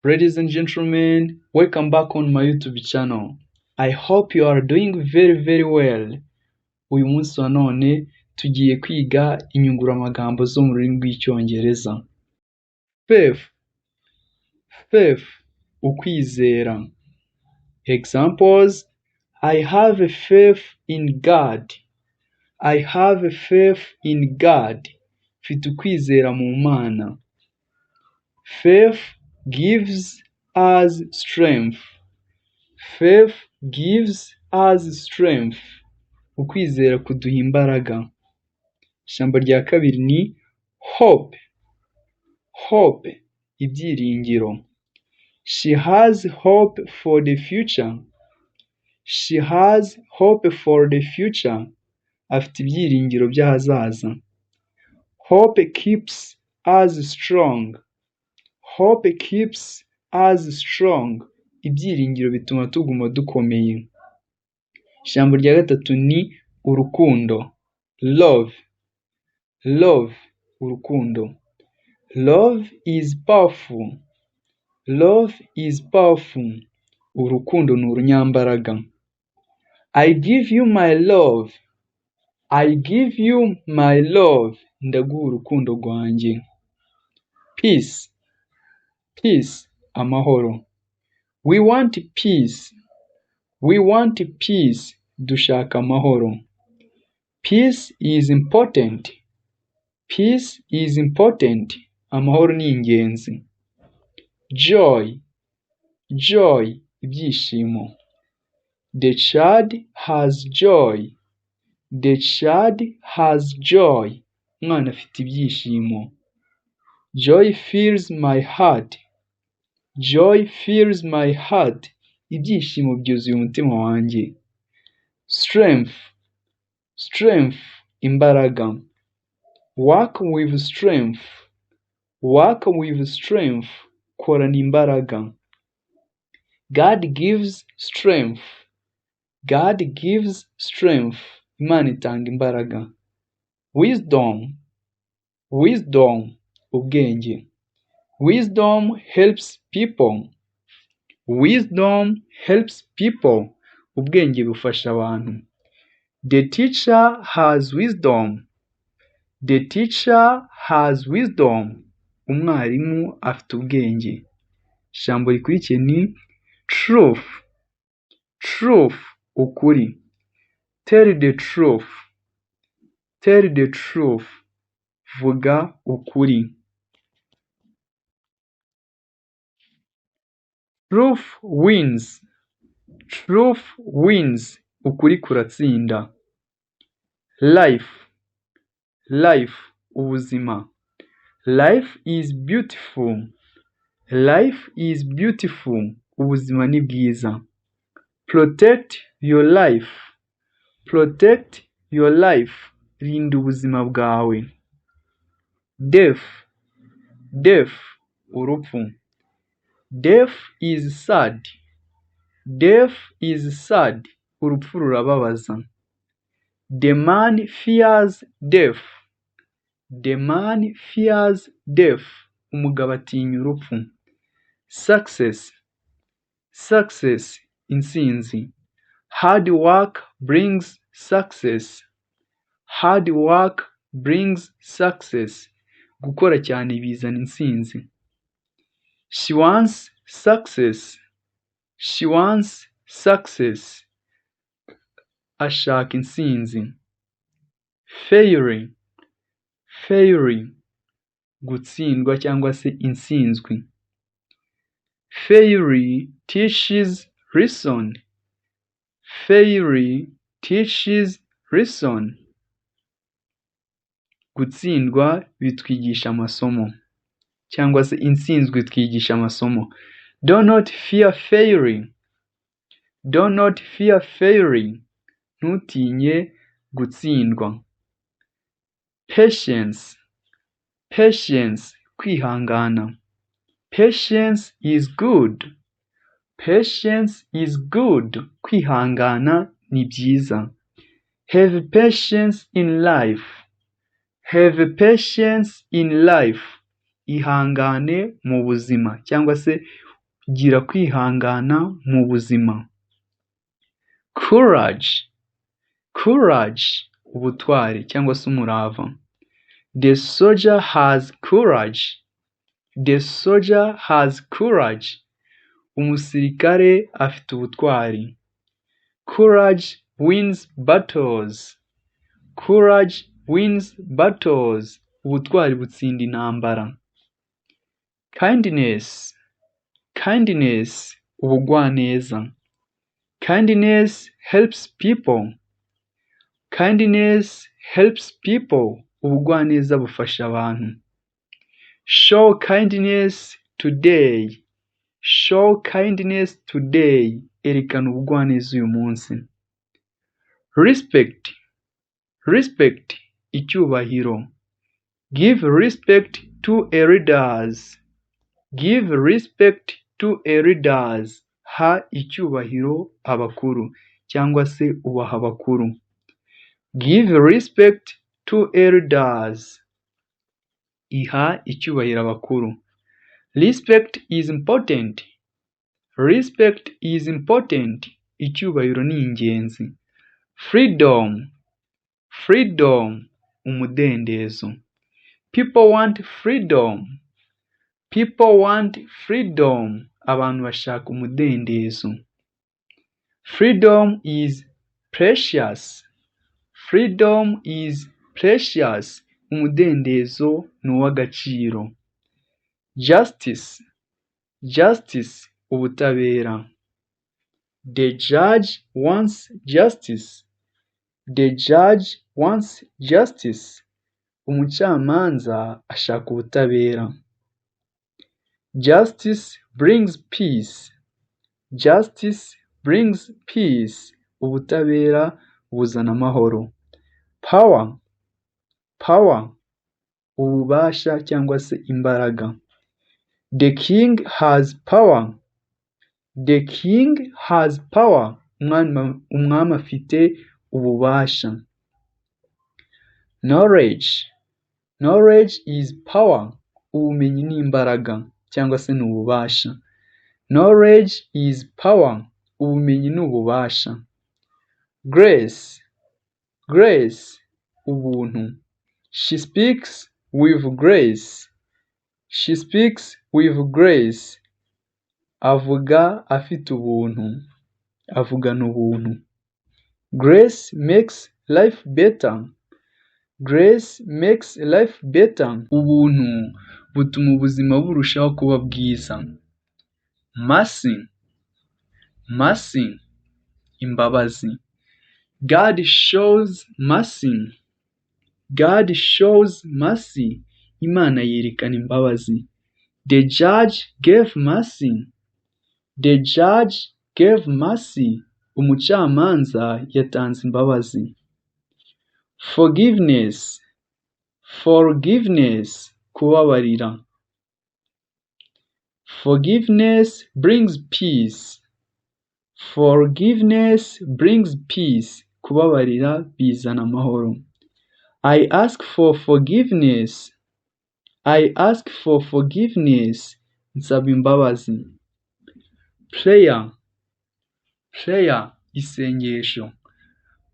Ladies and gentlemen, welcome back on my YouTube channel. I hope you are doing very well. Uyu munsi wa none tugiye kwiga inyunguramagambo zo mu rurimi rw'Icyongereza. Faith, ukwizera. Examples: I have a faith in God. I have a faith in God. Mfite ukwizera mu Mana. Faith gives us strength. Faith gives us strength. Ukwizera kuduha imbaraga. Ijambo rya kabiri ni hope, ibyiringiro. She has hope for the future. She has hope for the future. Afite ibyiringiro by'ahazaza. Hope keeps us strong. Hope keeps us strong. Ibyiringiro bituma tuguma dukomeye. Ijambo rya gatatu ni urukundo. Love, urukundo. Love is powerful. Love is powerful. Urukundo ni urunyambaraga. I give you my love. I give you my love. Ndaguha urukundo rwanjye. Peace, amahoro. We want peace. We want peace. Dushaka amahoro. Peace is important. Peace is important. Amahoro ni ingenzi. Joy, ibyishimo. The child has joy. The child has joy. Umwana afite ibyishimo. Joy fills my heart. Joy fills my heart. Ibyishimo byuzuye umutima wanjye. Strength, imbaraga. Work with strength. Work with strength. Korana imbaraga. God gives strength. God gives strength. Imana itanga imbaraga. Wisdom, ubwenge. Wisdom helps people. Wisdom helps people. Ubwenge bufasha abantu. The teacher has wisdom. The teacher has wisdom. Umwarimu afite ubwenge. Ijambo rikurikiye ni truth, ukuri. Tell the truth. Tell the truth. Vuga ukuri. Truth wins. Truth wins. Ukuri kuratsinda. Life, ubuzima. Life is beautiful. Life is beautiful. Ubuzima ni bwiza. Protect your life. Protect your life. Rinda ubuzima bwawe. Death, urupfu. Death is sad. Death is sad. Urupfu rurababaza. The man fears death. The man fears death. Umugabo atinya urupfu. Success, intsinzi. Hard work brings success. Hard work brings success. Gukora cyane bizana intsinzi. She wants success. She wants success. Ashaka intsinzi. Failure, gutsindwa cyangwa se intsinzwi. Failure teaches lesson. Failure teaches lesson. Gutsindwa bitwigisha amasomo cyangwa se intsinzwi twigisha amasomo. Do not fear failing. Do not fear failing. Ntutinye gutsindwa. Patience, kwihangana. Patience is good. Patience is good. Kwihangana ni byiza. Have patience in life. Have patience in life. Ihangane mu buzima cyangwa se gira kwihangana mu buzima. Courage, courage, ubutwari cyangwa se umurava. The soldier has courage. The soldier has courage. Umusirikare afite ubutwari. Courage wins battles. Courage wins battles. Ubutwari butsinda intambara. Kindness, kindness, ubugwaneza. Kindness helps people. Kindness helps people. Ubugwaneza bufasha abantu. Show kindness today. Show kindness today. Erekana ubugwaneza uyu munsi. Respect, respect, icyubahiro. Give respect to elders. Give respect to elders. Ha icyubahiro abakuru cyangwa se ubaha abakuru. Give respect to elders. Iha icyubahiro abakuru. Respect is important. Respect is important. Icyubahiro ni ingenzi. Freedom, freedom, umudendezo. People want freedom. People want freedom. Abantu bashaka umudendezo. Freedom is precious. Freedom is precious. Umudendezo ni uw'agaciro. Justice, justice, ubutabera. The judge wants justice. The judge wants justice. Umucamanza ashaka ubutabera. Justice brings peace. Justice brings peace. Ubutabera buzana amahoro. Power, power, ububasha cyangwa se imbaraga. The king has power. The king has power. Umwami afite ububasha. Knowledge, knowledge is power. Ubumenyi ni imbaraga cyangwa se ni ububasha. Knowledge is power. Ubumenyi ni ububasha. Grace, grace, ubuntu. She speaks with grace. She speaks with grace. Avuga afite ubuntu. Avugana ubuntu. Grace makes life better. Grace makes life better. Ubuntu butuma ubuzima burushaho kuba bwiza. Mercy, mercy, imbabazi. God shows mercy. God shows mercy. Imana yerekana imbabazi. The judge gave mercy. The judge gave mercy. Umucamanza yatanze imbabazi. Forgiveness, forgiveness, kubabarira. Forgiveness brings peace. Forgiveness brings peace. Kubabarira bizana amahoro. I ask for forgiveness. I ask for forgiveness. Nsaba imbabazi. Prayer, prayer, isengesho.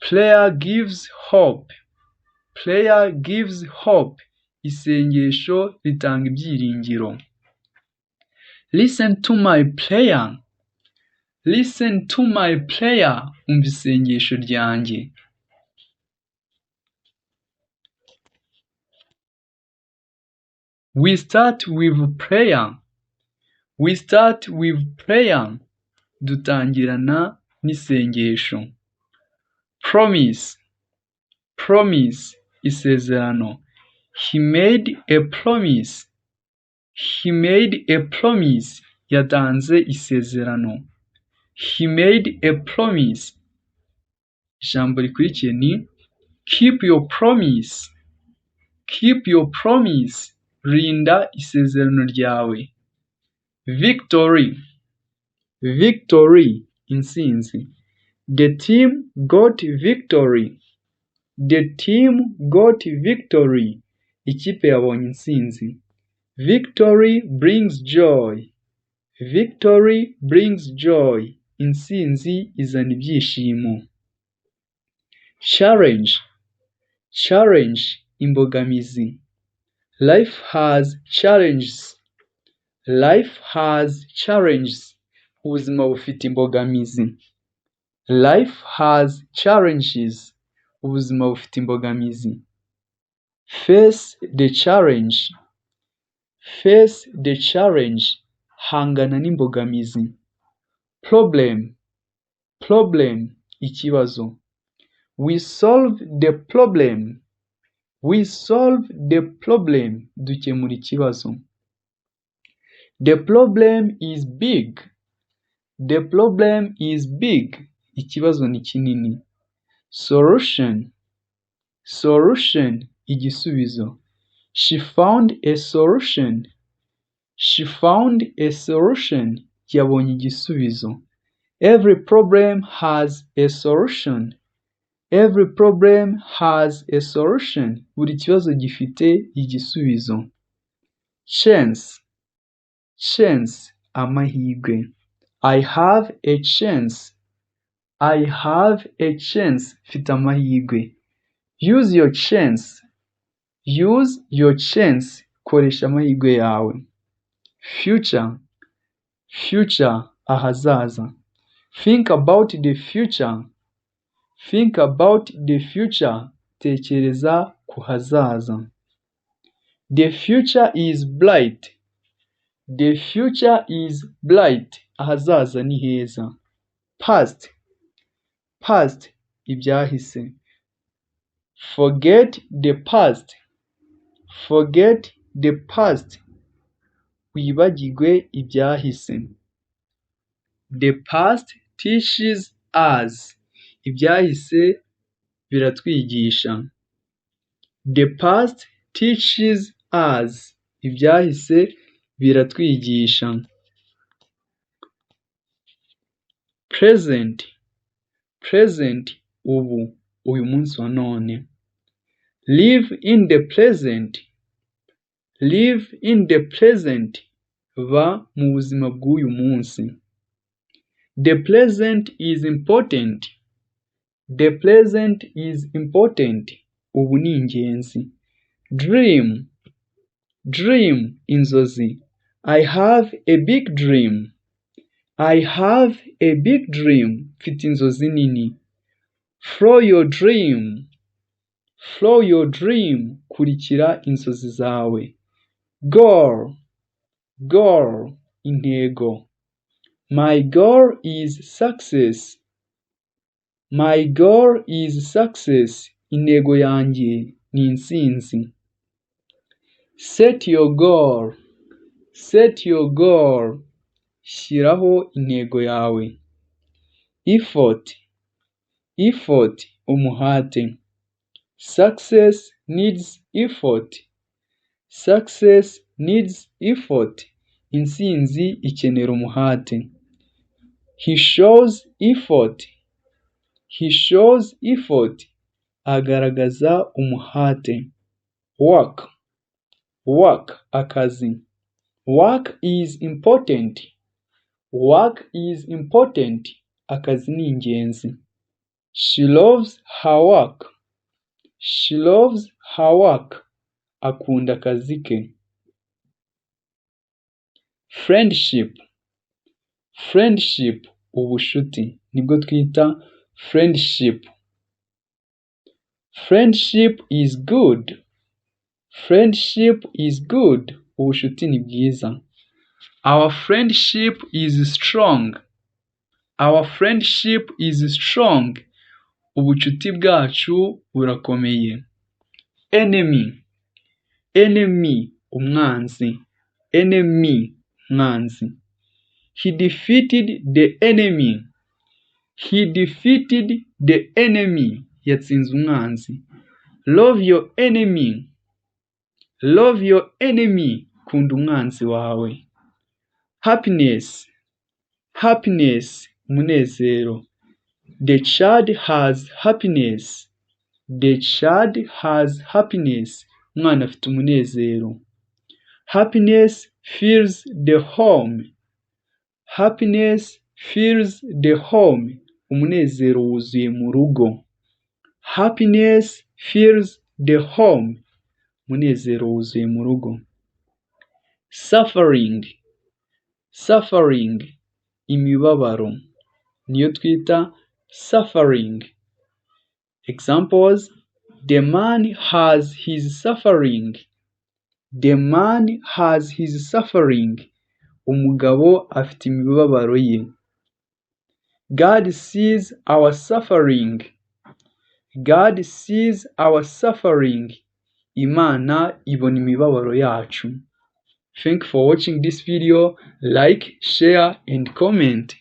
Prayer gives hope. Prayer gives hope. Isengesho ritanga ibyiringiro. Listen to my prayer. Listen to my prayer. Umva isengesho ryanjye. We start with prayer. We start with prayer. Dutangirana n'isengesho. Promise, promise, isezerano. He made a promise. He made a promise. Yatanze isezerano. He made a promise. Ijambo rikurikiye ni keep your promise. Keep your promise. Rinda isezerano ryawe. Victory, victory, intsinzi. The team got victory. The team got victory. Ikipe yabonye intsinzi. Victory brings joy. Victory brings joy. Intsinzi izana ibyishimo. Challenge. Challenge, imbogamizi. Life has challenges. Life has challenges. Ubuzima bufite imbogamizi. Life has challenges. Ubuzima bufite imbogamizi. Face the challenge. Face the challenge. Hangana n'imbogamizi. Problem. Problem, ikibazo. We solve the problem. We solve the problem. Dukemura ikibazo. The problem is big. The problem is big. Ikibazo ni kinini. Solution. Solution, igisubizo. She found a solution. She found a solution. Yabonye igisubizo. Every problem has a solution. Every problem has a solution. Buri kibazo gifite igisubizo. Chance. Chance, amahirwe. I have a chance. I have a chance. Mfite amahirwe. Use your chance. Use your chance. Koresha amahirwe yawe. Future. Future, ahazaza. Think about the future. Think about the future. Tekereza ku hazaza. The future is bright. The future is bright. Ahazaza ni heza. Past. Past, ibyahise. Forget the past. Forget the past. Wibagirwe ibyahise. The past teaches us. Ibyahise biratwigisha. The past teaches us. Ibyahise biratwigisha. Present. Present, ubu, uyu munsi wa none. Live in the present. Live in the present. Ba mu buzima bw'uyu munsi. The present is important. The present is important. Ubu ni ingenzi. Dream. Dream, inzozi. I have a big dream. I have a big dream. Mfite inzozi nini. Follow your dream. Follow your dream. Kurikira inzozi zawe. Goal. Goal, intego. My goal is success. My goal is success. Intego yanjye ni intsinzi. Set your goal. Set your goal. Shyiraho intego yawe. Effort. Effort, umuhate. Success needs effort. Success needs effort. Intsinzi ikenera umuhate. He shows effort. He shows effort. Agaragaza umuhate. Work. Work, akazi. Work is important. Work is important. Akazi ni ingenzi. She loves her work. She loves her work. Akunda akazi ke. Friendship. Friendship, ubushuti. Nibwo twita friendship. Friendship is good. Friendship is good. Ubushuti ni bwiza. Our friendship is strong. Our friendship is strong. Ubucuti bwacu burakomeye. Enemy. Enemy, umwanzi. Enemy, mwanzi. He defeated the enemy. He defeated the enemy. Yatsinze umwanzi. Love your enemy. Love your enemy. Kunda umwanzi wawe. Happiness. Happiness, umunezero. The child has happiness. The child has happiness. Umwana afite umunezero. Happiness fills the home. Happiness fills the home. Umunezero wuzuye mu rugo. Happiness fills the home. Umunezero wuzuye mu rugo. Suffering. Suffering. Imibabaro. Niyo twita suffering. Examples: the man has his suffering. The man has his suffering. Umugabo afite imibabaro ye. God sees our suffering. God sees our suffering. Imana ibona imibabaro yacu. Thank you for watching this video. Like, share and comment.